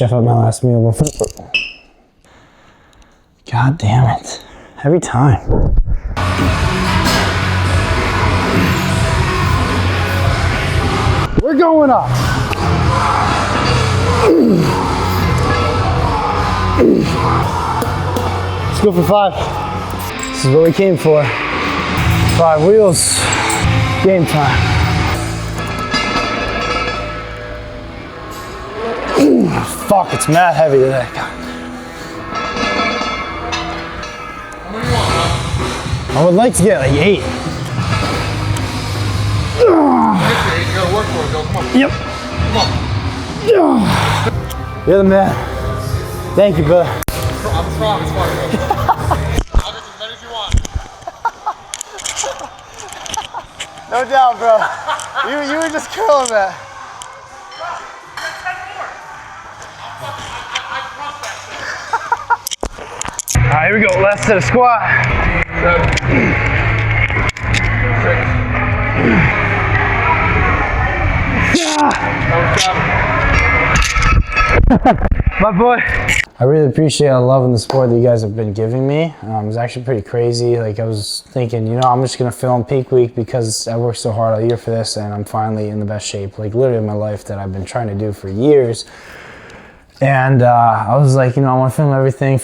chef out my last meal before. God damn it. Every time. We're going up. Let's go for 5. This is what we came for. 5 wheels. Game time. Fuck, it's mad heavy today. I would like to get like 8. You gotta work for it, Joe. Come on. Yep. Come on. You're the man. Thank you, brother. I'm strong, it's fine, bro. I'll get as many as you want. No doubt, bro. You were just killing that. All right, here we go. Last set of squat. 7. My boy. I really appreciate all the love and the support that you guys have been giving me. It was actually pretty crazy. Like, I was thinking, you know, I'm just gonna film peak week because I worked so hard all year for this, and I'm finally in the best shape, like literally in my life, that I've been trying to do for years. And I was like, you know, I want to film everything,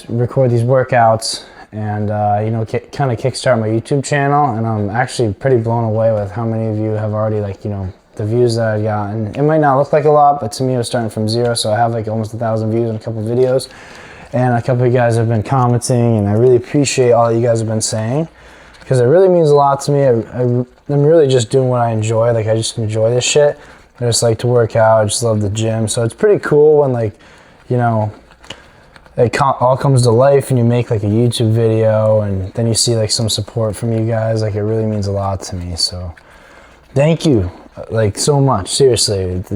record these workouts, and you know, kind of kickstart my YouTube channel. And I'm actually pretty blown away with how many of you have already, like, you know, the views that I've gotten. It might not look like a lot, but to me it was starting from 0, so I have like almost 1,000 views on a couple videos, and a couple of you guys have been commenting, and I really appreciate all that you guys have been saying, because it really means a lot to me. I'm really just doing what I enjoy. Like, I just enjoy this shit. I just like to work out. I just love the gym. So it's pretty cool when, like, you know, it all comes to life and you make like a YouTube video and then you see like some support from you guys. Like, it really means a lot to me. So thank you, like, so much. Seriously, it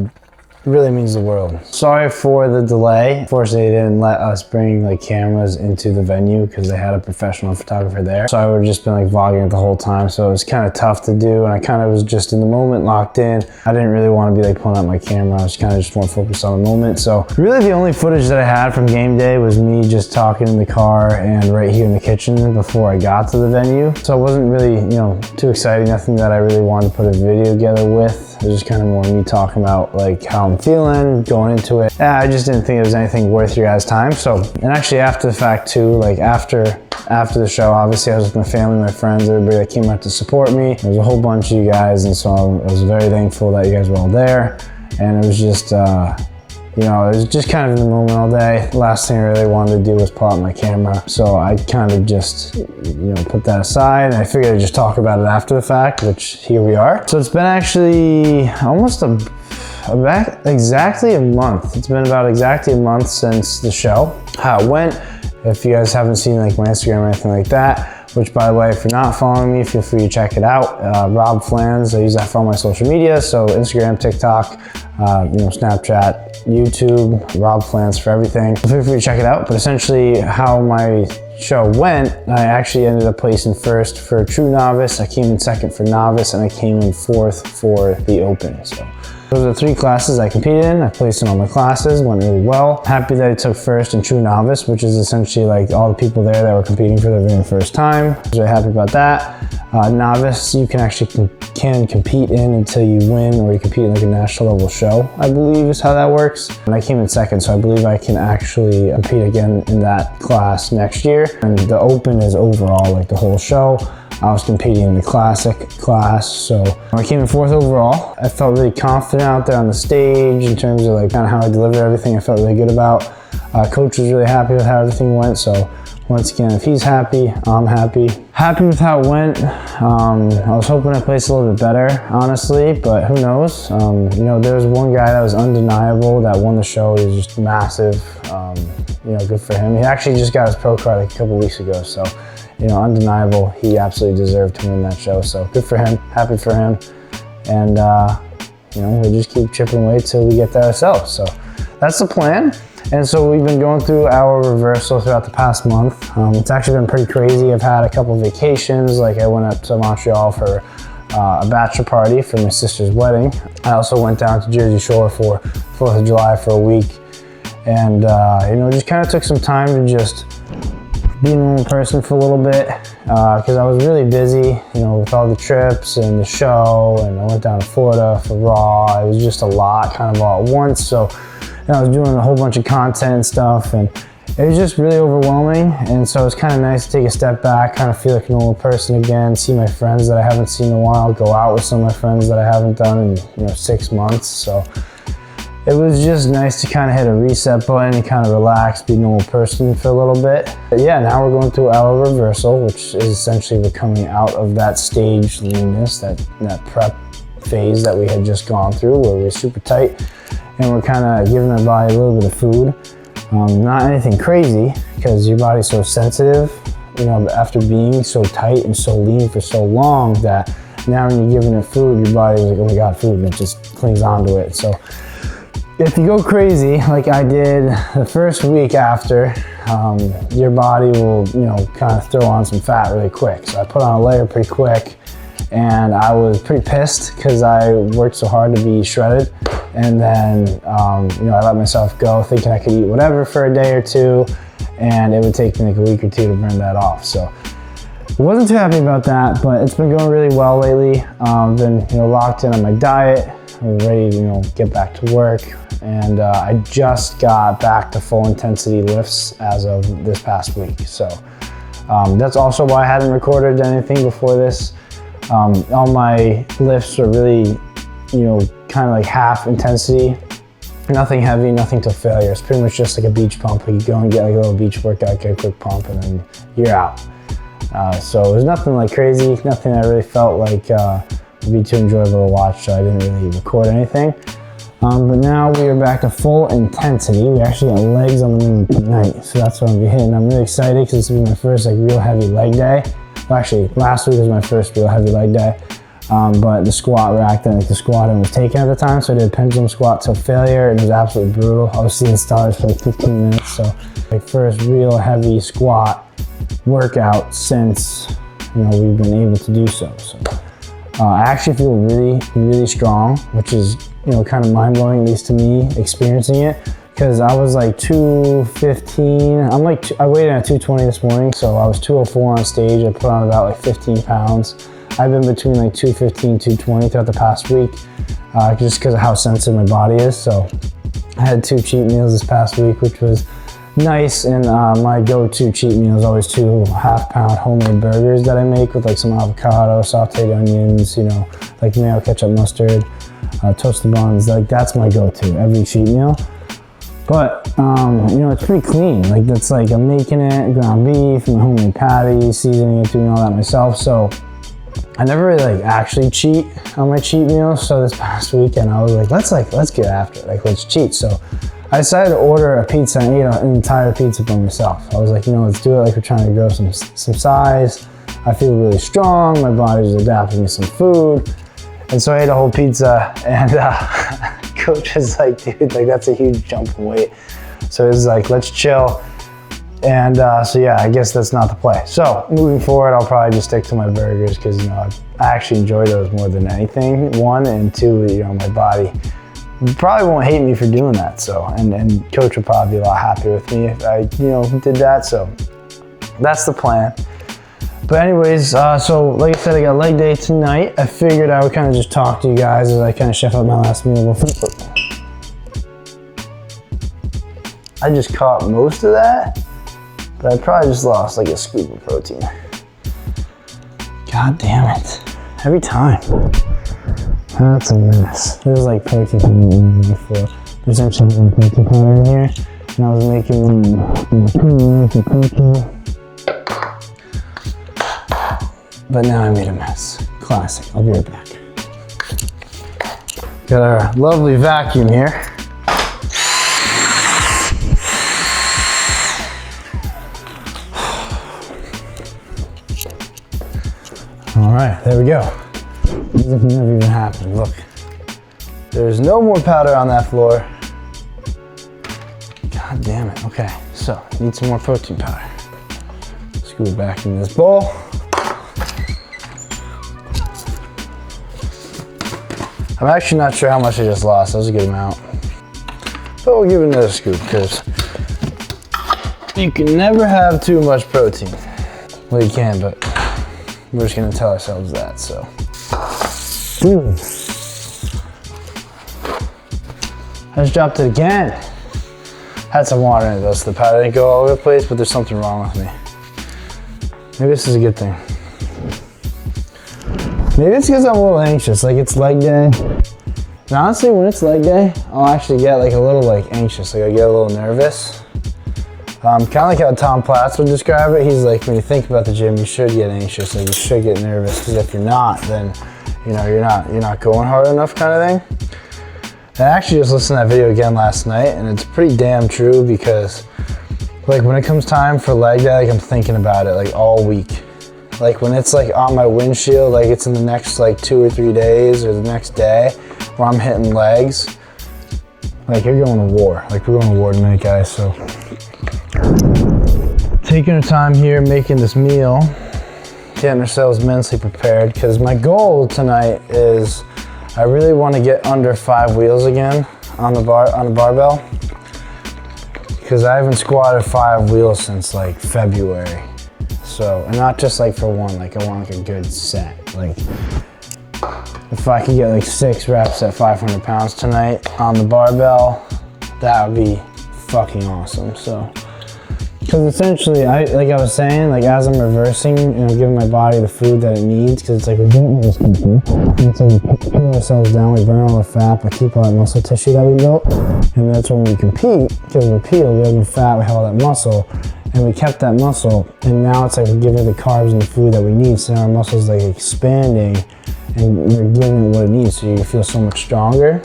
really means the world. Sorry for the delay. Unfortunately, they didn't let us bring like cameras into the venue because they had a professional photographer there. So I would have just been like vlogging it the whole time. So it was kind of tough to do, and I kind of was just in the moment, locked in. I didn't really want to be like pulling out my camera. I was kind of just more focused on the moment. So really the only footage that I had from game day was me just talking in the car and right here in the kitchen before I got to the venue. So it wasn't really, you know, too exciting. Nothing that I really wanted to put a video together with. It was just kind of more me talking about like how I'm feeling going into it. I just didn't think it was anything worth your guys' time. So, and actually after the fact too, like after the show, obviously I was with my family, my friends, everybody that came out to support me. There was a whole bunch of you guys, and so I was very thankful that you guys were all there. And it was just, you know, it was just kind of in the moment all day. Last thing I really wanted to do was pull out my camera. So I kind of just, you know, put that aside, and I figured I'd just talk about it after the fact, which here we are. So it's been actually almost exactly a month. It's been about exactly a month since the show, how it went. If you guys haven't seen like my Instagram or anything like that, which by the way, if you're not following me, feel free to check it out. Rob Flans, I use that for all my social media. So Instagram, TikTok, you know, Snapchat, YouTube, Rob Flans for everything. Feel free to check it out. But essentially how my show went, I actually ended up placing 1st for True Novice. I came in 2nd for Novice, and I came in 4th for the Open. So those are the 3 classes I competed in. I placed in all my classes, went really well. Happy that I took 1st in True Novice, which is essentially like all the people there that were competing for the very first time. I was really happy about that. Novice, you can actually compete in until you win, or you compete in like a national level show, I believe is how that works. And I came in 2nd, so I believe I can actually compete again in that class next year. And the Open is overall like the whole show. I was competing in the classic class, so I came in 4th overall. I felt really confident out there on the stage in terms of like kind of how I delivered everything. I felt really good about. Coach was really happy with how everything went, so once again, if he's happy, I'm happy. Happy with how it went. I was hoping I placed a little bit better, honestly, but who knows? You know, there was one guy that was undeniable that won the show. He was just massive. You know, good for him. He actually just got his pro card like a couple weeks ago, so you know, undeniable. He absolutely deserved to win that show, so good for him. Happy for him. And you know, we'll just keep chipping away till we get there ourselves. So that's the plan. And so we've been going through our reversal throughout the past month. It's actually been pretty crazy. I've had a couple vacations. Like I went up to Montreal for a bachelor party for my sister's wedding. I also went down to Jersey Shore for 4th of July for a week. And you know, just kind of took some time to just be a normal person for a little bit, because I was really busy, you know, with all the trips and the show, and I went down to Florida for Raw. It was just a lot, kind of all at once. So, you know, I was doing a whole bunch of content and stuff, and it was just really overwhelming. And so it's kind of nice to take a step back, kind of feel like a normal person again, see my friends that I haven't seen in a while, go out with some of my friends that I haven't done in, you know, 6 months. So it was just nice to kind of hit a reset button and kind of relax, be a normal person for a little bit. But yeah, now we're going through our reversal, which is essentially we're coming out of that stage leanness, that prep phase that we had just gone through, where we're super tight, and we're kind of giving our body a little bit of food. Not anything crazy, because your body's so sensitive, you know, after being so tight and so lean for so long, that now when you're giving it food, your body's like, oh my God, food, and it just clings onto it. So if you go crazy, like I did the first week after, your body will, you know, kind of throw on some fat really quick. So I put on a layer pretty quick, and I was pretty pissed because I worked so hard to be shredded. And then, you know, I let myself go thinking I could eat whatever for a day or two, and it would take me like a week or two to burn that off. So I wasn't too happy about that, but it's been going really well lately. Been, you know, locked in on my diet. I'm ready to, you know, get back to work. And I just got back to full intensity lifts as of this past week. So that's also why I hadn't recorded anything before this. All my lifts are really, you know, kind of like half intensity, nothing heavy, nothing till failure. It's pretty much just like a beach pump. Like you go and get like a little beach workout, get a quick pump, and then you're out. So it was nothing like crazy, nothing I really felt like would be too enjoyable to watch, so I didn't really record anything. But now we are back to full intensity. We actually got legs on the move tonight, so that's what I'm gonna be hitting. I'm really excited because this will be my first like real heavy leg day. Well, actually, last week was my first real heavy leg day. But the squat rack, the squatting was taken at the time, so I did a pendulum squat till failure, and it was absolutely brutal. I was seeing stars for like 15 minutes, so my first real heavy squat workout since, you know, we've been able to do so. So I actually feel really, really strong, which is, you know, kind of mind-blowing, at least to me, experiencing it, because I was like 215. I weighed in at 220 this morning, so I was 204 on stage. I put on about like 15 pounds. I've been between like 215, 220 throughout the past week, just because of how sensitive my body is. So I had 2 cheat meals this past week, which was nice. And my go-to cheat meal is always 2 half-pound homemade burgers that I make with like some avocado, sauteed onions, you know, like mayo, ketchup, mustard, toasted buns. Like that's my go-to every cheat meal. But, you know, it's pretty clean. Like that's like I'm making it, ground beef, my homemade patties, seasoning it, doing all that myself. So I never really like actually cheat on my cheat meals. So this past weekend I was like, let's get after it. Like let's cheat. So I decided to order a pizza and eat an entire pizza by myself. I was like, you know, let's do it like we're trying to grow some size. I feel really strong. My body's adapting to some food. And so I ate a whole pizza, and coach was like, dude, like that's a huge jump in weight. So it was like, let's chill. And so yeah, I guess that's not the play. So moving forward, I'll probably just stick to my burgers because, you know, I actually enjoy those more than anything. 1, and 2, you know, my body probably won't hate me for doing that. So, and coach would probably be a lot happier with me if I, you know, did that. So that's the plan. But anyways, so like I said, I got leg day tonight. I figured I would kind of just talk to you guys as I kind of chef up my last meal. I just caught most of that, but I probably just lost like a scoop of protein. God damn it. Every time. That's a mess. There's like protein powder before. There's actually protein powder in here. And I was making protein. But now I made a mess. Classic. I'll be right back. Got our lovely vacuum here. All right, there we go. As if never even happened. Look, there's no more powder on that floor. God damn it. Okay, so need some more protein powder. Scoop it back in this bowl. I'm actually not sure how much I just lost. That was a good amount. So we'll give it another scoop because you can never have too much protein. Well, you can, but we're just gonna tell ourselves that, so. I just dropped it again. Had some water in it though, so the powder didn't go all over the place, but there's something wrong with me. Maybe this is a good thing. Maybe it's because I'm a little anxious, like it's leg day. And honestly, when it's leg day, I'll actually get like a little like anxious, like I get a little nervous. Kind of like how Tom Platz would describe it. He's like, when you think about the gym, you should get anxious, like you should get nervous, because if you're not, then you know you're not going hard enough, kind of thing. And I actually just listened to that video again last night, and it's pretty damn true because, like, when it comes time for leg day, like I'm thinking about it like all week. Like when it's like on my windshield, like it's in the next like 2 or 3 days or the next day where I'm hitting legs, like you're going to war. Like we're going to war tonight, guys. So taking our time here, making this meal, getting ourselves mentally prepared, because my goal tonight is I really want to get under 5 wheels again on the barbell, because I haven't squatted 5 wheels since like February. So, and not just like for one, like I want like a good set. Like if I could get like 6 reps at 500 pounds tonight on the barbell, that would be fucking awesome. So, because essentially, like I was saying, like as I'm reversing, giving my body the food that it needs, because it's like we're getting this country, and it's like we put ourselves down, we burn all the fat, but keep all that muscle tissue that we built, and that's when we compete, because we're peeled, we have the fat, we have all that muscle, and we kept that muscle, and now it's like we're giving it the carbs and the food that we need, so now our muscle's like expanding, and we're giving it what it needs, so you feel so much stronger.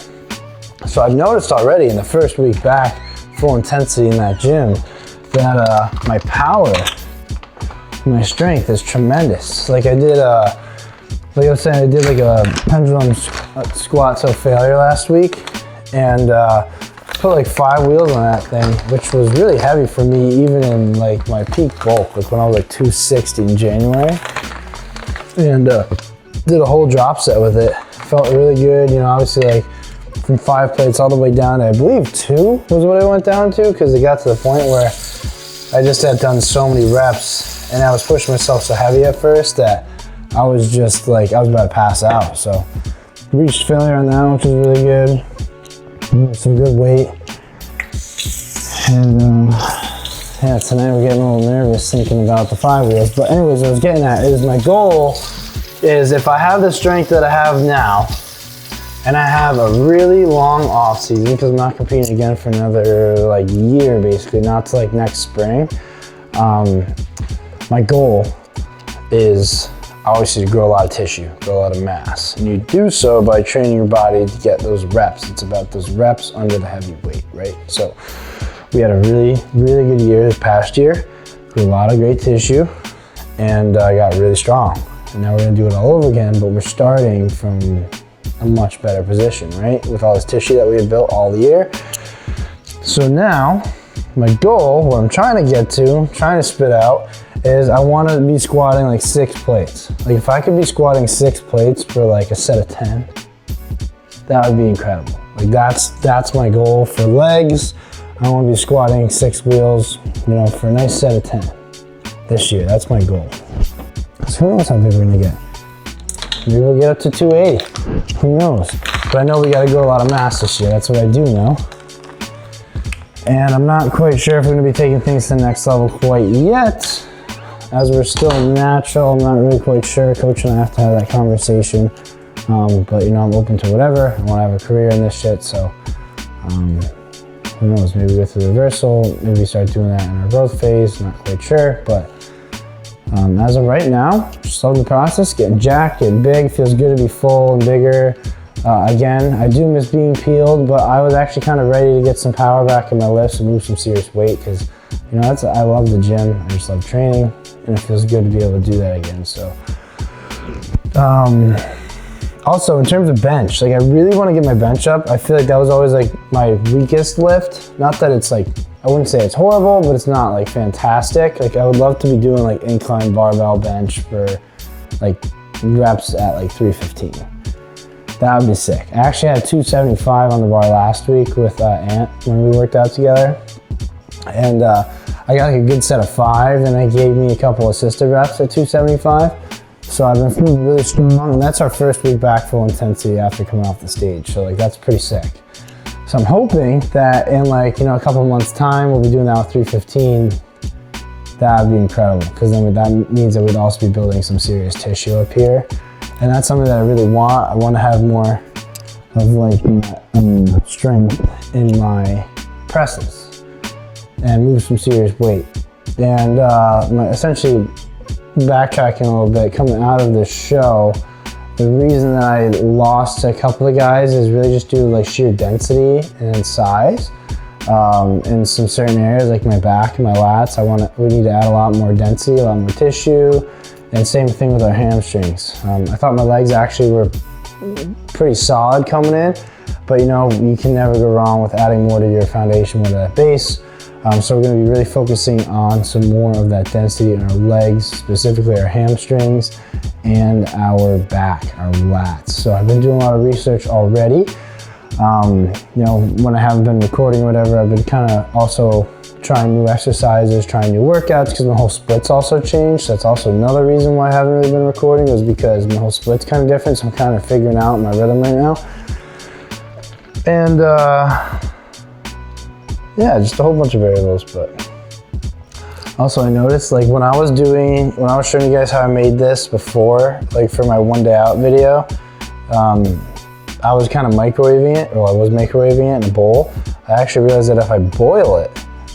So I've noticed already in the first week back, full intensity in that gym, that my power, my strength is tremendous. Like I did, like I was saying, I did like a pendulum squat till failure last week, and put like 5 wheels on that thing, which was really heavy for me even in like my peak bulk, like when I was like 260 in January, and did a whole drop set with it. Felt really good, obviously like from 5 plates all the way down to, I believe 2 was what I went down to, because it got to the point where I just had done so many reps and I was pushing myself so heavy at first that I was just like, I was about to pass out. So reached failure on that, which was really good. Some good weight. And yeah, tonight we're getting a little nervous thinking about the 5 wheels. But anyways, what I was getting at is my goal is if I have the strength that I have now, and I have a really long off season because I'm not competing again for another like year, basically, not to like next spring. My goal is obviously to grow a lot of tissue, grow a lot of mass. And you do so by training your body to get those reps. It's about those reps under the heavy weight, right? So we had a really, really good year this past year. Grew a lot of great tissue, and I got really strong. And now we're gonna do it all over again, but we're starting from a much better position, right? With all this tissue that we had built all the year. So now, my goal, what I'm trying to get to, trying to spit out, is I want to be squatting like 6 plates. Like if I could be squatting 6 plates for like a set of 10, that would be incredible. Like that's my goal for legs. I want to be squatting 6 wheels, for a nice set of 10 this year. That's my goal. So who knows how big we're gonna get? Maybe we'll get up to 280. Who knows? But I know we got to grow a lot of mass this year. That's what I do know. And I'm not quite sure if we're going to be taking things to the next level quite yet, as we're still natural. I'm not really quite sure. Coach and I have to have that conversation. But I'm open to whatever. I want to have a career in this shit. So who knows? Maybe with the reversal, maybe we start doing that in our growth phase. Not quite sure, but. As of right now, just love the process, getting jacked, getting big, feels good to be full and bigger. Again, I do miss being peeled, but I was actually kind of ready to get some power back in my lifts and move some serious weight because, I love the gym, I just love training, and it feels good to be able to do that again, so. Also, in terms of bench, like I really want to get my bench up. I feel like that was always like my weakest lift. Not that it's like, I wouldn't say it's horrible, but it's not like fantastic. Like I would love to be doing like incline barbell bench for like reps at like 315. That would be sick. I actually had 275 on the bar last week with Ant when we worked out together. And I got like a good set of 5, and they gave me a couple assisted reps at 275. So I've been feeling really strong, and that's our first week back full intensity after coming off the stage. So like that's pretty sick. So I'm hoping that in like, a couple months time, we'll be doing that with 315. That would be incredible, because then that means that we'd also be building some serious tissue up here. And that's something that I really want. I want to have more of like strength in my presses and move some serious weight. And essentially backtracking a little bit, coming out of this show, the reason that I lost a couple of guys is really just due to like sheer density and size. In some certain areas like my back and my lats, we need to add a lot more density, a lot more tissue. And same thing with our hamstrings. I thought my legs actually were pretty solid coming in, but you can never go wrong with adding more to your foundation, more to that base. So we're gonna be really focusing on some more of that density in our legs, specifically our hamstrings and our back, our lats. So I've been doing a lot of research already. When I haven't been recording or whatever, I've been kind of also trying new exercises, trying new workouts, because my whole split's also changed. So that's also another reason why I haven't really been recording, is because my whole split's kind of different. So I'm kind of figuring out my rhythm right now. And yeah, just a whole bunch of variables. But also I noticed like when I was showing you guys how I made this before, like for my 1 day out video, I was kind of microwaving it, or I was microwaving it in a bowl. I actually realized that if I boil it,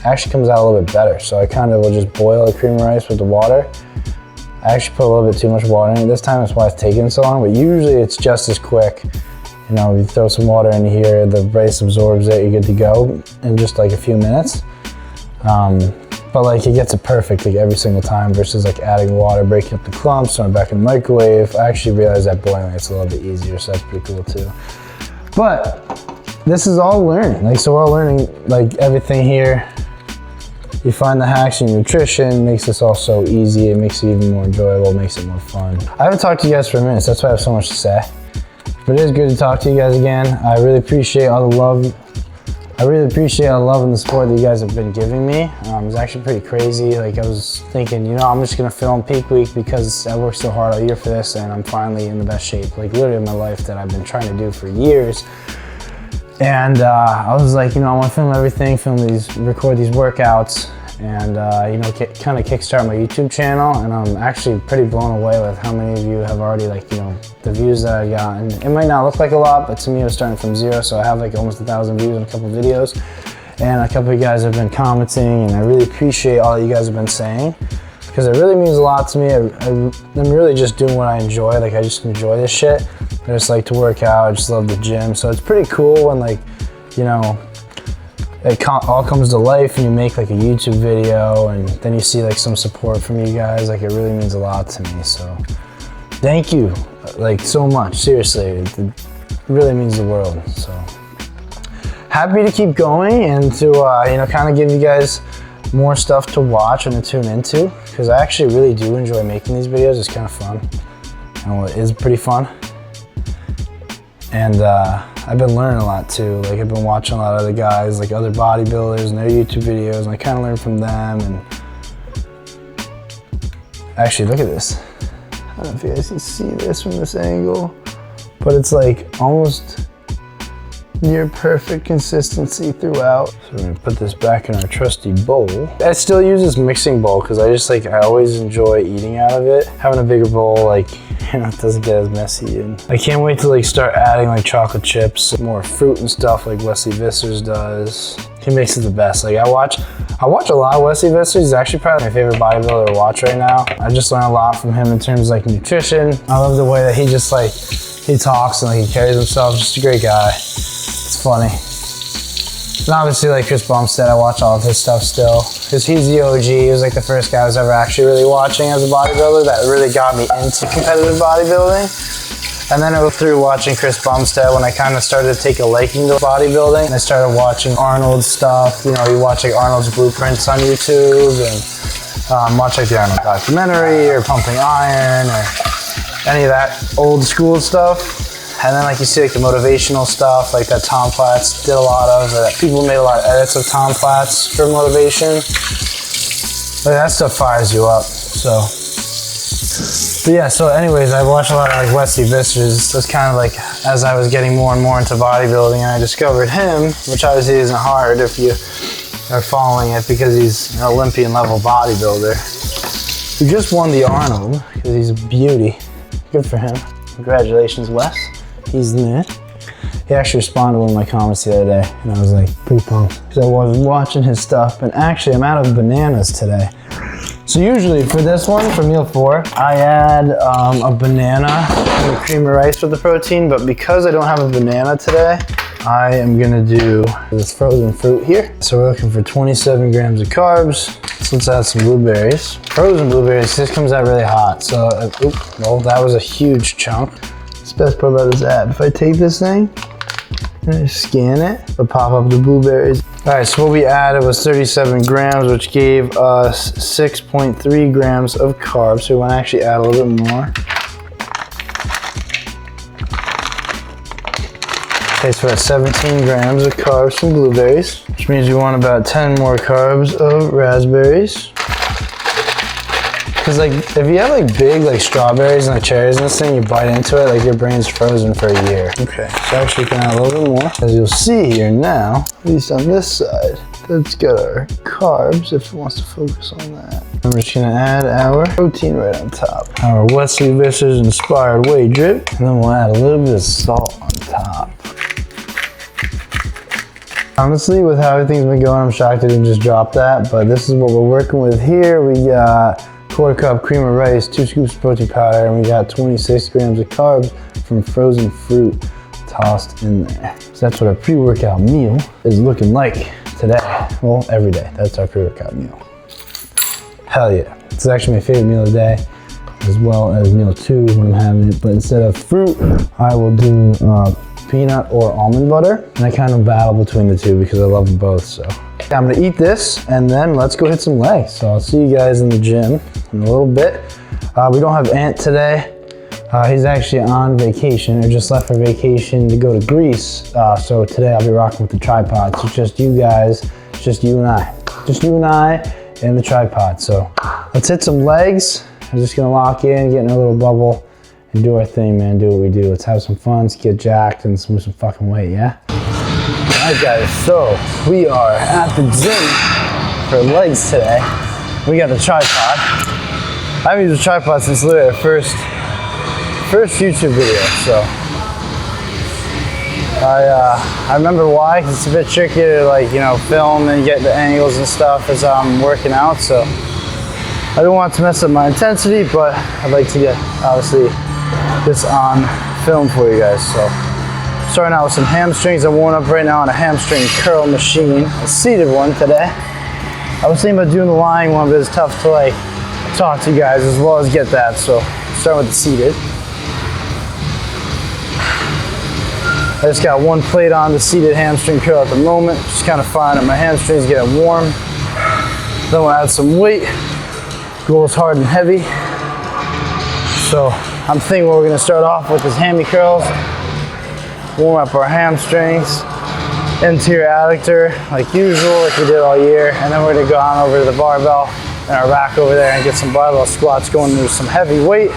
actually comes out a little bit better. So I kind of will just boil the cream of rice with the water. I actually put a little bit too much water in it this time. That's why it's taking so long, but usually it's just as quick. You throw some water in here, the rice absorbs it, you're good to go in just like a few minutes. But like it gets it perfect like every single time, versus like adding water, breaking up the clumps, throwing it back in the microwave. I actually realized that boiling it's a little bit easier, so that's pretty cool too. But this is all learning. So we're all learning like everything here. You find the hacks in nutrition, makes this all so easy. It makes it even more enjoyable, makes it more fun. I haven't talked to you guys for a minute, so that's why I have so much to say. But it is good to talk to you guys again. I really appreciate all the love. I really appreciate all the love and the support that you guys have been giving me. It's actually pretty crazy. Like I was thinking, I'm just gonna film peak week because I worked so hard all year for this, and I'm finally in the best shape, like literally in my life, that I've been trying to do for years. And I was like, I want to film everything, record these workouts, and kind of kickstart my YouTube channel. And I'm actually pretty blown away with how many of you have already the views that I've gotten. It might not look like a lot, but to me it was starting from 0, so I have like almost 1,000 views on a couple videos. And a couple of you guys have been commenting, and I really appreciate all that you guys have been saying, because it really means a lot to me. I'm really just doing what I enjoy. Like I just enjoy this shit. I just like to work out. I just love the gym. So it's pretty cool when it all comes to life and you make like a YouTube video, and then you see like some support from you guys. Like it really means a lot to me. So thank you like so much. Seriously, it really means the world. So happy to keep going and to kind of give you guys more stuff to watch and to tune into, because I actually really do enjoy making these videos. It's kind of fun, and it is pretty fun. And I've been learning a lot too. Like I've been watching a lot of other guys, like other bodybuilders and their YouTube videos, and I kind of learn from them. And actually, look at this. I don't know if you guys can see this from this angle, but it's like almost near perfect consistency throughout. So we're gonna put this back in our trusty bowl. I still use this mixing bowl because I always enjoy eating out of it. Having a bigger bowl, it doesn't get as messy. And I can't wait to start adding chocolate chips, more fruit and stuff like Wesley Vissers does. He makes it the best. I watch a lot of Wesley Vissers. He's actually probably my favorite bodybuilder to watch right now. I just learn a lot from him in terms of nutrition. I love the way that he just he talks and he carries himself. Just a great guy. It's funny. And obviously Chris Bumstead, I watch all of his stuff still, because he's the OG. He was the first guy I was ever actually really watching as a bodybuilder that really got me into competitive bodybuilding. And then it was through watching Chris Bumstead when I kind of started to take a liking to bodybuilding. And I started watching Arnold's stuff. You watch Arnold's blueprints on YouTube, and watch the Arnold documentary or Pumping Iron or any of that old school stuff. And then like you see like the motivational stuff, like that Tom Platz did a lot of. People made a lot of edits of Tom Platz for motivation. Like that stuff fires you up. So, but yeah. So, anyways, I watched a lot of like Wesley Vissers. That's kind of like as I was getting more and more into bodybuilding, and I discovered him, which obviously isn't hard if you are following it because he's an Olympian level bodybuilder who just won the Arnold because he's a beauty. Good for him. Congratulations, Wes. He's in there. He actually responded to one of my comments the other day, and I was like pretty pumped because I was watching his stuff. And actually, I'm out of bananas today. So usually for this one, for meal 4, I add a banana and the cream of rice with the protein. But because I don't have a banana today, I am gonna do this frozen fruit here. So we're looking for 27 grams of carbs. So let's add some blueberries. Frozen blueberries, this comes out really hot. So, well, that was a huge chunk. That's the best part about this app. If I take this thing and I scan it, it'll pop up the blueberries. All right, so what we added was 37 grams, which gave us 6.3 grams of carbs. So we wanna actually add a little bit more. Okay, so that's 17 grams of carbs from blueberries, which means you want about 10 more carbs of raspberries. Because like, if you have like big like strawberries and like cherries in this thing, you bite into it, like your brain's frozen for a year. Okay, so actually you can add a little bit more. As you'll see here now, at least on this side, that's got our carbs if it wants to focus on that. And we're just gonna add our protein right on top. Our Wesley Vissers inspired whey drip. And then we'll add a little bit of salt on top. Honestly, with how everything's been going, I'm shocked I didn't just drop that, but this is what we're working with here. We got 1/4 cup cream of rice, 2 scoops of protein powder, and we got 26 grams of carbs from frozen fruit tossed in there. So that's what our pre-workout meal is looking like today. Well, every day, that's our pre-workout meal. Hell yeah. It's actually my favorite meal of the day, as well as meal 2 when I'm having it. But instead of fruit, I will do peanut or almond butter, and I kind of battle between the two because I love them both. So I'm gonna eat this and then let's go hit some legs. So I'll see you guys in the gym in a little bit. We don't have Ant today. He's actually on vacation, or just left for vacation to go to Greece. So today I'll be rocking with the tripod. So just you guys, just you and I. Just you and I and the tripod. So let's hit some legs. I'm just gonna lock in, get in a little bubble, and do our thing, man. Do what we do. Let's have some fun, let's get jacked, and move some fucking weight, yeah? All right, guys, so we are at the gym for legs today. We got the tripod. I haven't used a tripod since literally our first YouTube video, so. I remember why, 'cause it's a bit tricky to like, you know, film and get the angles and stuff as I'm working out, so. I don't want to mess up my intensity, but I'd like to get, obviously, this on film for you guys. So starting out with some hamstrings. I'm warming up right now on a hamstring curl machine, a seated one today. I was thinking about doing the lying one, but it's tough to like talk to you guys as well as get that. So starting with the seated. I just got one plate on the seated hamstring curl at the moment. Just kind of firing up my hamstrings, getting warm. Then we'll add some weight. Goes hard and heavy. So I'm thinking what we're gonna start off with is hammy curls. Warm up our hamstrings, anterior adductor like usual, like we did all year, and then we're gonna go on over to the barbell and our rack over there and get some barbell squats going into some heavy weight.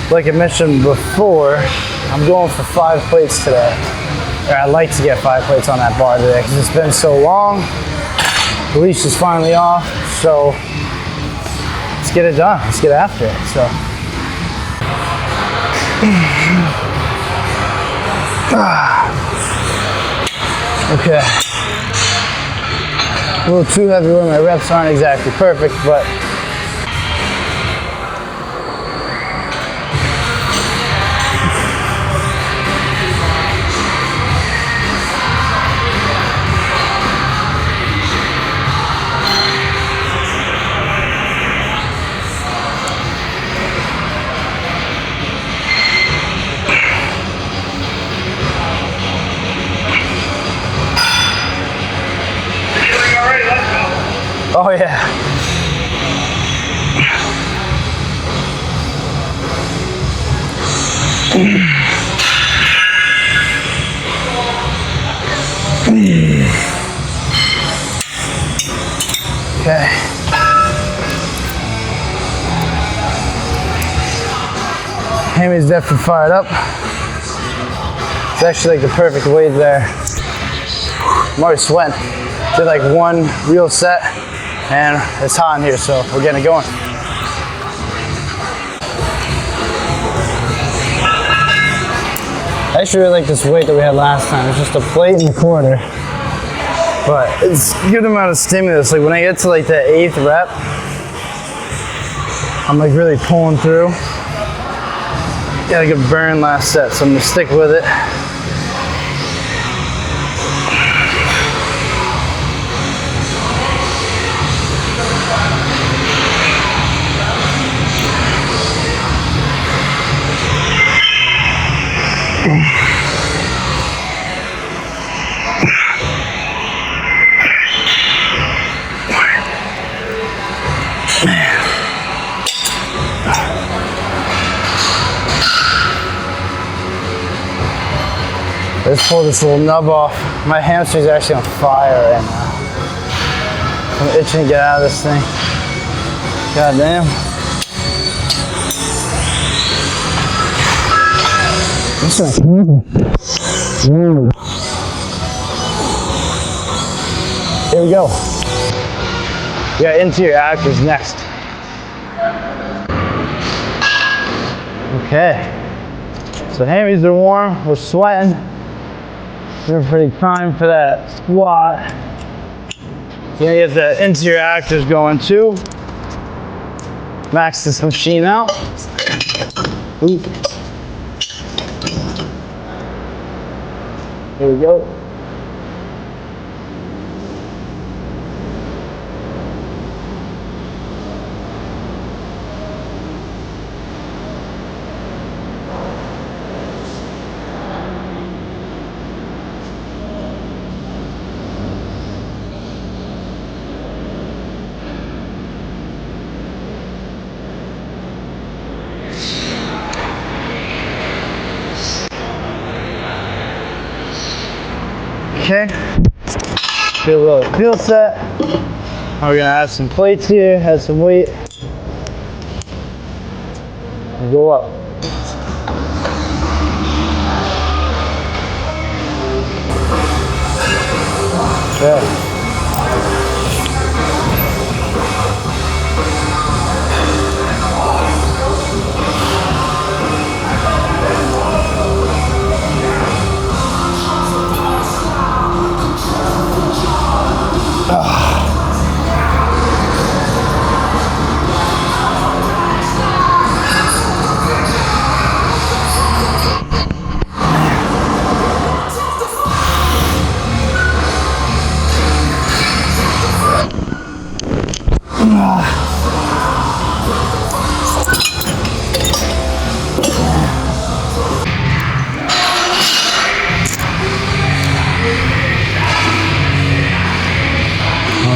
Like I mentioned before, I'm going for 5 plates today. Or I'd like to get 5 plates on that bar today because it's been so long. The leash is finally off, so let's get it done. Let's get after it. So. Okay. A little too heavy where my reps aren't exactly perfect, but oh yeah. Okay. Hammy's definitely fired up. It's actually like the perfect weight there. I'm already sweating. Did like one real set and it's hot in here, so we're getting it going. I actually really like this weight that we had last time. It's just a plate and a quarter. But it's a good amount of stimulus. Like when I get to like the 8th rep, I'm like really pulling through. Got a good burn last set, so I'm gonna stick with it. Let's pull this little nub off. My hamstring's actually on fire right now. I'm itching to get out of this thing. God damn. Here we go. We got interior actors next. Okay. So hammies are warm, we're sweating. We're pretty primed for that squat. Gonna get the interior actors going too. Max this machine out. Ooh. Here we go. Okay, do a little feel set. We're gonna add some plates here, add some weight, and go up. Okay.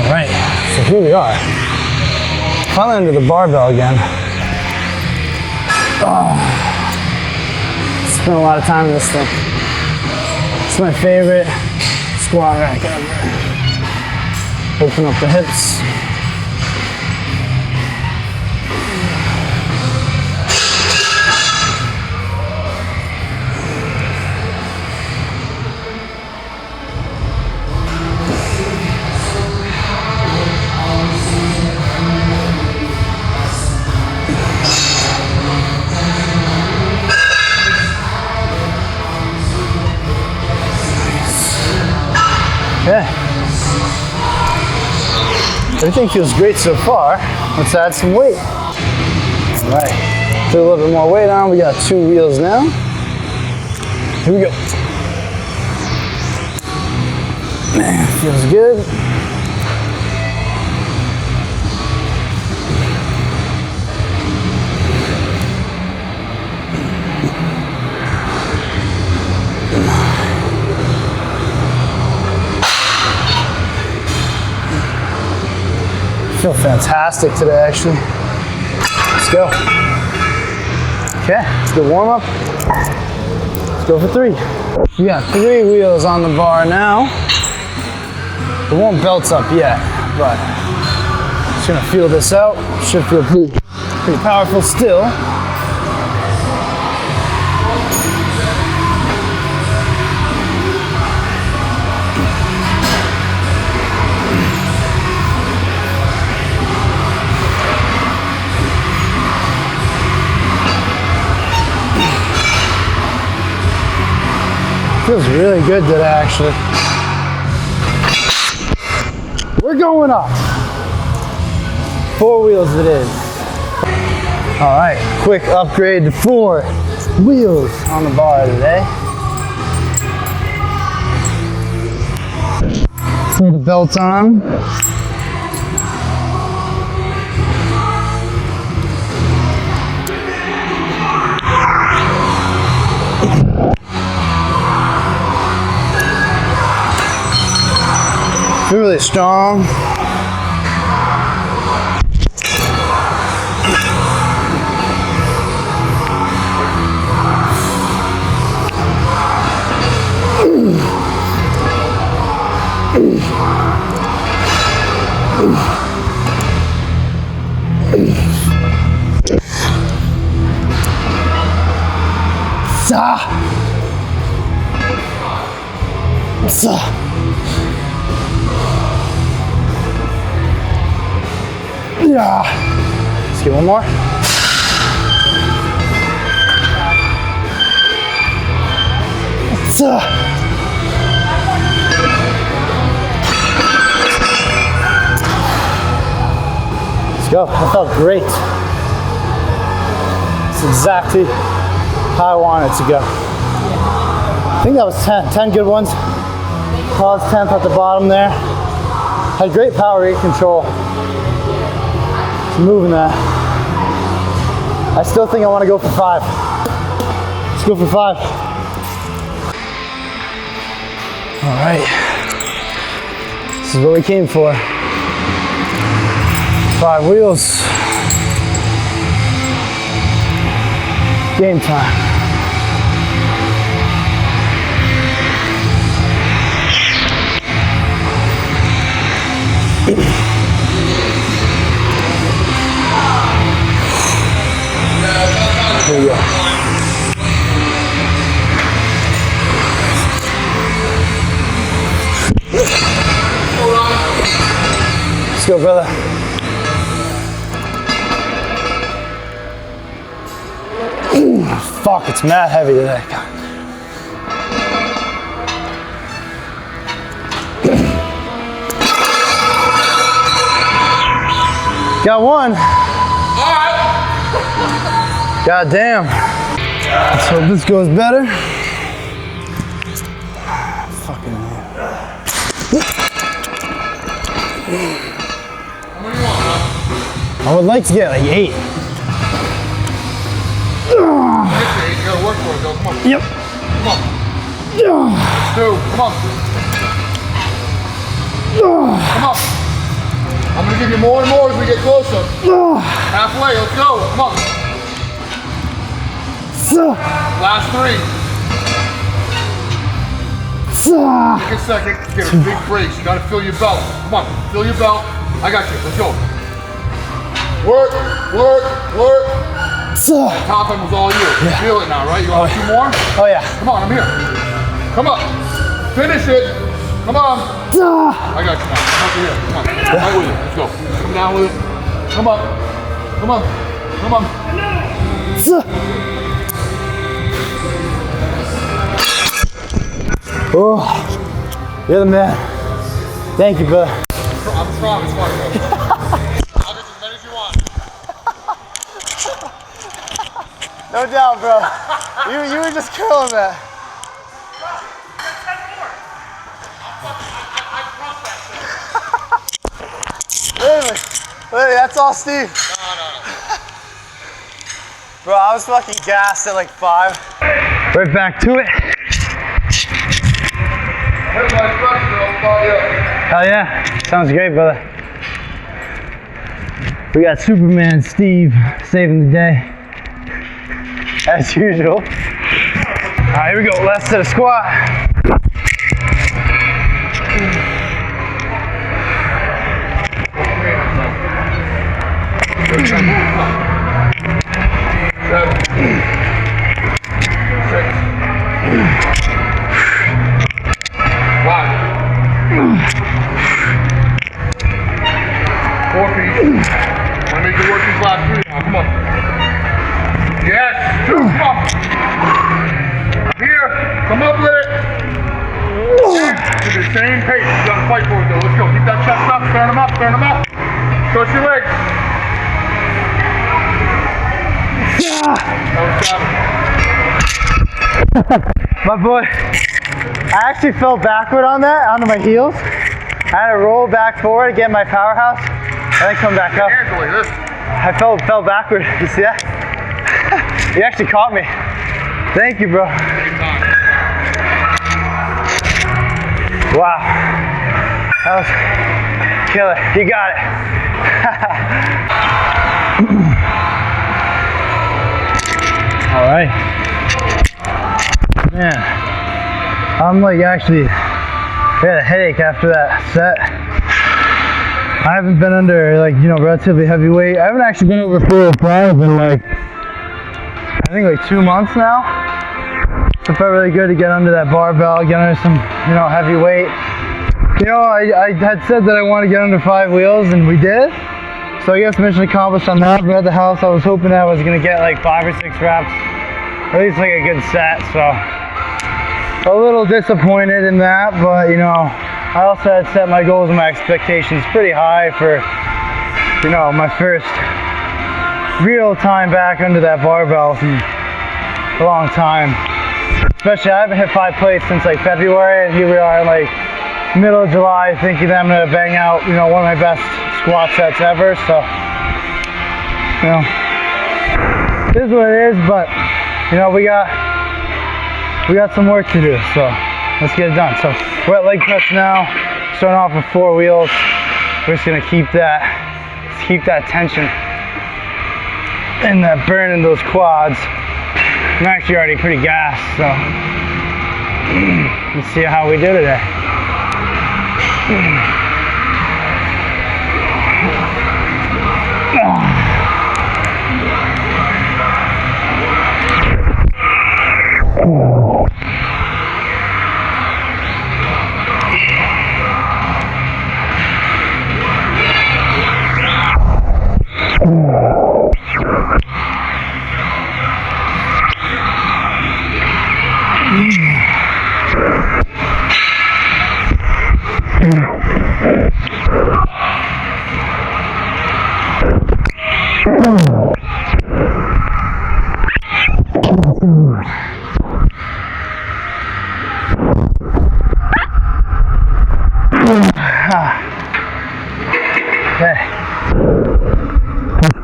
Alright, so here we are. Finally under the barbell again. Spent a lot of time in this thing. It's my favorite squat rack ever. Open up the hips. Okay. Everything feels great so far. Let's add some weight. All right. Put a little bit more weight on. We got 2 wheels now. Here we go. Man, feels good. I feel fantastic today, actually. Let's go. Okay, let's go warm up. Let's go for 3. We got 3 wheels on the bar now. It won't belt up yet, but just gonna feel this out. Should feel pretty powerful still. Feels really good today, actually. We're going up. 4 wheels it is. All right, quick upgrade to 4 wheels on the bar today. Throw the belt on. Feel really strong. Yeah. Let's get one more. Let's go. That felt great. It's exactly how I want it to go. I think that was 10 good ones. Paused 10th at the bottom there. Had great power rate control. Just moving that. I still think I want to go for 5. Let's go for 5. All right. This is what we came for. 5 wheels. Game time. Here we go. Let's go, brother. Fuck, it's mad heavy today. Got one. God damn. Let's hope this goes better. Fucking hell. I would like to get like 8. You gotta work for it though, come on. Yep. Come on. 2, come on. Come on. I'm gonna give you more and more as we get closer. Halfway, let's go, come on. Last 3. Take a second, get a big brace. You gotta feel your belt. Come on, feel your belt. I got you, let's go. Work, work, work. Top end was all you. You feel it now, right? You want 2 more? Oh yeah. Come on, I'm here. Come on. Finish it. Come on. I got you now. Come up here. Come on. Right with it. Let's go. Come down with it. Come on. Come on. Come on. Oh, you're the man. Thank you, brother. I'm strong as fuck, bro. I'll get as many as you want. No doubt, bro. You were just killing that. Literally, that's all Steve. No. Bro, I was fucking gassed at like 5. Right back to it. Hell yeah. Sounds great, brother. We got Superman Steve saving the day. As usual. Alright, here we go. Last set of squat. Same pace. You gotta fight for it though. Let's go. Keep that chest up. Stand them up. Stand them up. Stretch your legs. My boy, I actually fell backward on that, onto my heels. I had to roll back forward to get my powerhouse, and then come back up. I fell backward. You see that? You actually caught me. Thank you, bro. Wow, that was killer. You got it. All right, man. I'm like actually, I had a headache after that set. I haven't been under like, you know, relatively heavy weight. I haven't actually been over 405 in like, I think like 2 months now. So it felt really good to get under that barbell, get under some, you know, heavy weight. You know, I had said that I wanted to get under 5 wheels, and we did. So I guess mission accomplished on that. But at the house, I was hoping I was gonna get like 5 or 6 reps, at least like a good set. So a little disappointed in that, but you know, I also had set my goals and my expectations pretty high for, you know, my first real time back under that barbell in a long time. Especially, I haven't hit 5 plates since like February, and here we are like middle of July, thinking that I'm gonna bang out, you know, one of my best squat sets ever. So, you know, it is what it is. But you know, we got some work to do. So let's get it done. So we're at leg press now. Starting off with 4 wheels. We're just gonna keep that tension and that burn in those quads. I'm actually already pretty gassed, so let's see how we do today. Okay,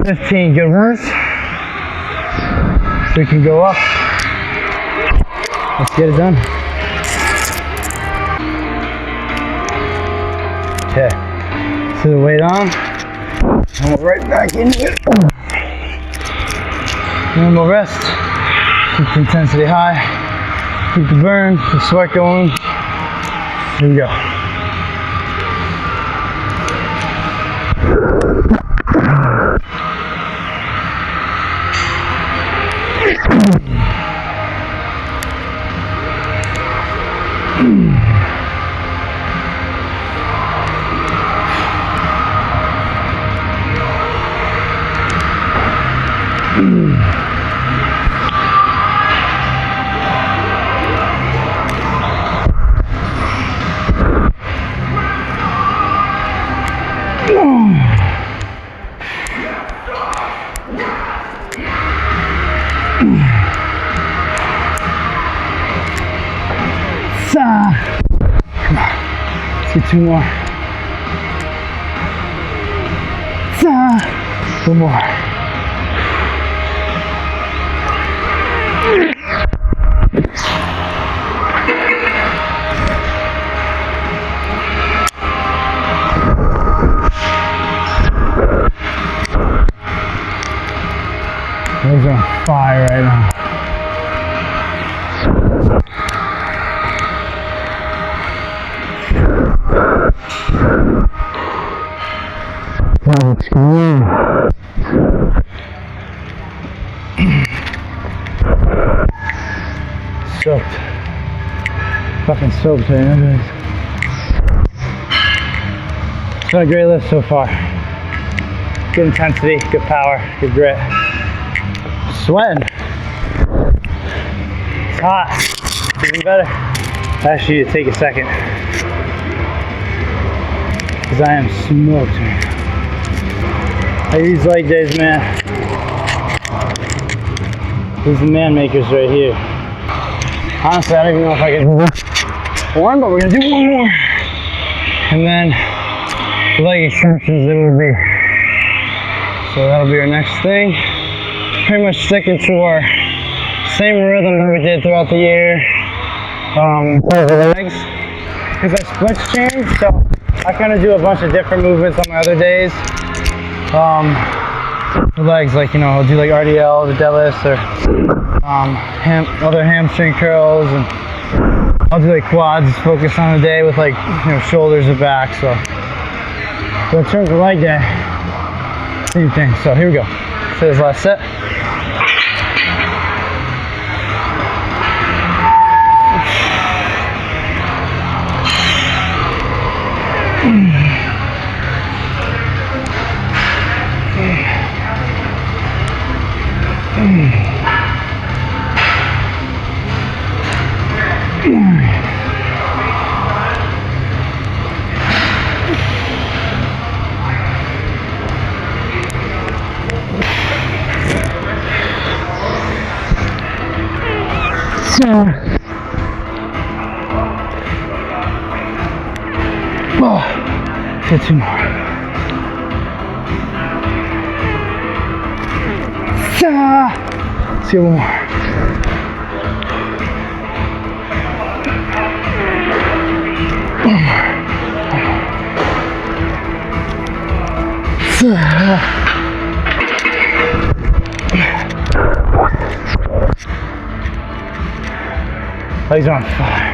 that's 15 good ones. So we can go up. Let's get it done. Okay, so the weight on, and we're right back into it. And we'll rest. Keep the intensity high. Keep the burn, the sweat going. Here we go. Come on, let's get 2 more. One more. Those are on fire right now. Let's go. So pain. It's been a great lift so far. Good intensity, good power, good grit. Sweating. It's hot. Even better. I actually need to take a second. Because I am smoked, man. These leg days, man. These are the man makers right here. Honestly, I don't even know if I can do one, but we're gonna do one more. And then leg extensions it will be. So that'll be our next thing. Pretty much sticking to our same rhythm that we did throughout the year. For the legs, because I split chain, so I kind of do a bunch of different movements on my other days. The legs, like, you know, I'll do like RDL, the deadlifts, or other hamstring curls, and I'll do like quads, focus on the day with like, you know, shoulders and back. So in terms of leg day, same thing. So here we go. So this last set. Hit two more. Let's get one more. Legs are on fire.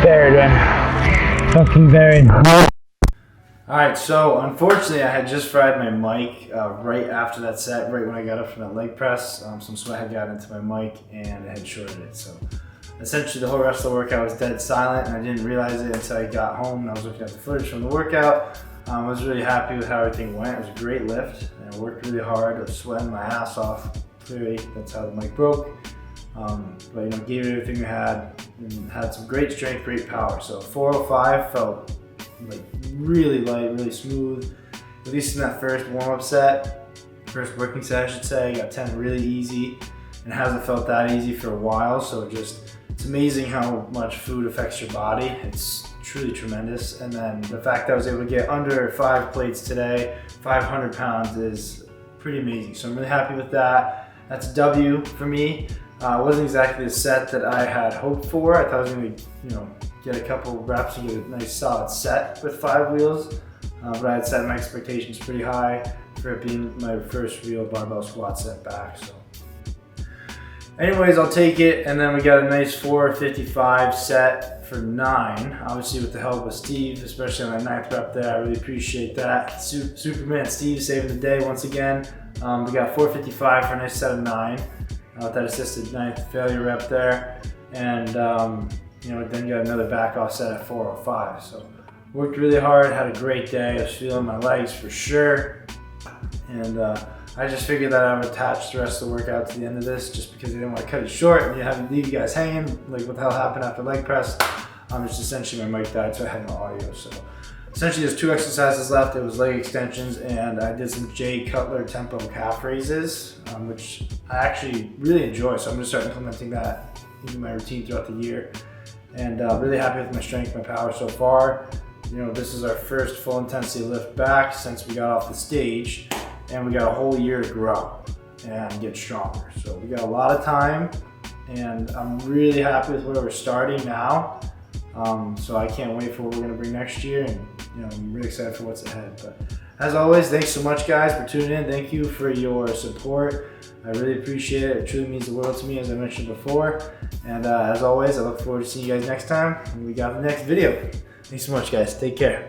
Buried, man. Fucking buried. Alright, so unfortunately I had just fried my mic right after that set, right when I got up from that leg press. Some sweat had got into my mic and it had shorted it. So essentially the whole rest of the workout was dead silent, and I didn't realize it until I got home and I was looking at the footage from the workout. I was really happy with how everything went. It was a great lift and I worked really hard. I was sweating my ass off. Clearly that's how the mic broke. But you know, gave it everything we had and had some great strength, great power. So 405 felt like really light, really smooth. At least in that first warm-up set, first working set I should say, got 10 really easy, and it hasn't felt that easy for a while. So it's amazing how much food affects your body. It's truly tremendous. And then the fact that I was able to get under 5 plates today, 500 pounds, is pretty amazing. So I'm really happy with that. That's a W for me. It wasn't exactly the set that I had hoped for. I thought I was going to, you know, get a couple reps and get a nice solid set with 5 wheels. But I had set my expectations pretty high for it being my first real barbell squat set back. So anyways, I'll take it. And then we got a nice 455 set for 9. Obviously with the help of Steve, especially on that 9th rep there. I really appreciate that. Superman Steve saving the day once again. We got 455 for a nice set of 9. With that assisted 9th failure rep there, and you know, then got another back off set at 405. So worked really hard, had a great day. I was feeling my legs for sure, and I just figured that I would attach the rest of the workout to the end of this, just because I didn't want to cut it short and leave you guys hanging like what the hell happened after leg press. Just essentially my mic died, so I had no audio. So essentially there's 2 exercises left. It was leg extensions, and I did some Jay Cutler tempo calf raises, which I actually really enjoy. So I'm gonna start implementing that into my routine throughout the year. And really happy with my strength, my power so far. You know, this is our first full intensity lift back since we got off the stage. and we got a whole year to grow and get stronger. So we got a lot of time, and I'm really happy with where we're starting now. So I can't wait for what we're gonna bring next year, and I'm really excited for what's ahead. But as always, thanks so much guys for tuning in. Thank you for your support. I really appreciate it. It truly means the world to me, as I mentioned before. And as always, I look forward to seeing you guys next time when we got the next video. Thanks so much guys, take care.